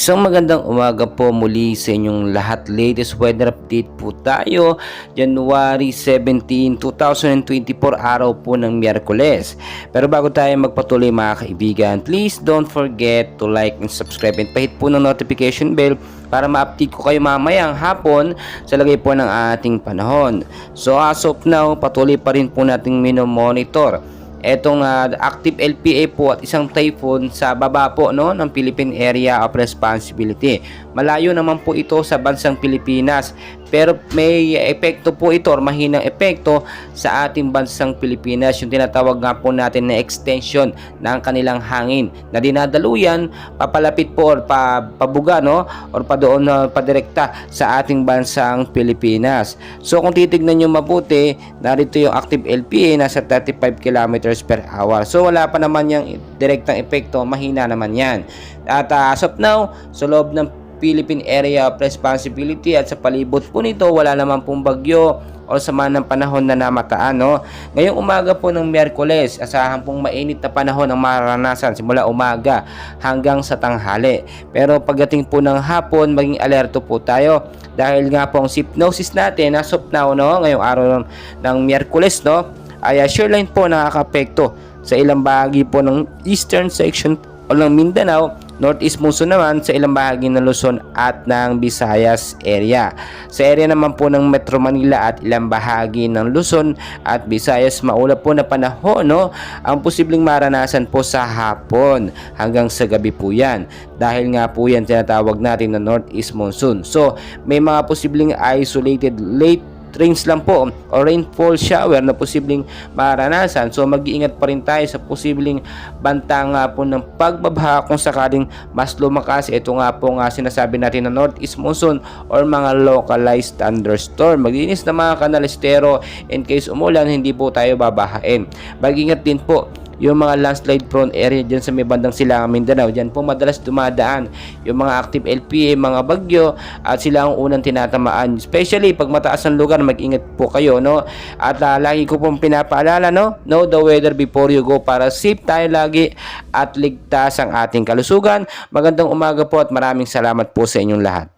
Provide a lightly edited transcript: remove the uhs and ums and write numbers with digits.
Isang magandang umaga po muli sa inyong lahat. Latest weather update po tayo. January 17, 2024, araw po ng Miyerkules. Pero bago tayo magpatuloy mga kaibigan, please don't forget to like and subscribe and pahit po ng notification bell para ma-update ko kayo mamayang hapon sa lagay po ng ating panahon. So as of now, patuloy pa rin po nating minomonitor etong active LPA po at isang typhoon sa baba po ng Philippine Area of Responsibility. Malayo naman po ito sa bansang Pilipinas, pero may epekto po ito or mahinang epekto sa ating bansang Pilipinas, yung tinatawag nga po natin na extension ng kanilang hangin na dinadaluyan papalapit po or pabuga or pa doon padirekta sa ating bansang Pilipinas. So kung titignan nyo mabuti, narito yung active LPA nasa 35 kilometers per hour. So wala pa naman yung direktang epekto, mahina naman yan. At as of now, sa loob ng Philippine Area of Responsibility at sa palibot po nito, wala naman pong bagyo o sama ng panahon na namataan. Ngayong umaga po ng Miyerkules, asahan pong mainit na panahon ang mararanasan simula umaga hanggang sa tanghali. Pero pagdating po ng hapon, maging alerto po tayo dahil nga po ang hypnosis natin as of now, ngayong araw ng Miyerkules, ay shoreline po nakaka-apekto sa ilang bahagi po ng eastern section o ng Mindanao, northeast monsoon naman sa ilang bahagi ng Luzon at ng Visayas area. Sa area naman po ng Metro Manila at ilang bahagi ng Luzon at Visayas, maulap po na panahon ang posibleng maranasan po sa hapon hanggang sa gabi po yan. Dahil nga po yan tinatawag natin na northeast monsoon. So may mga posibleng isolated late rains lang po o rainfall shower na posibleng maranasan. So mag-iingat pa rin tayo sa posibleng banta nga po ng pagbabaha kung sakaling mas lumakas ito nga po sinasabi natin na northeast monsoon or mga localized thunderstorm. Maglinis na mga kanalistero in case umulan, hindi po tayo babahain. Mag-ingat din po yung mga landslide prone area dyan sa may bandang Silangang Mindanao. Dyan po madalas dumadaan yung mga active LPA, mga bagyo, at sila ang unang tinatamaan. Especially pag mataas ang lugar, mag-ingat po kayo, At lagi ko pong pinapaalala, know the weather before you go para safe tayo lagi at ligtas ang ating kalusugan. Magandang umaga po at maraming salamat po sa inyong lahat.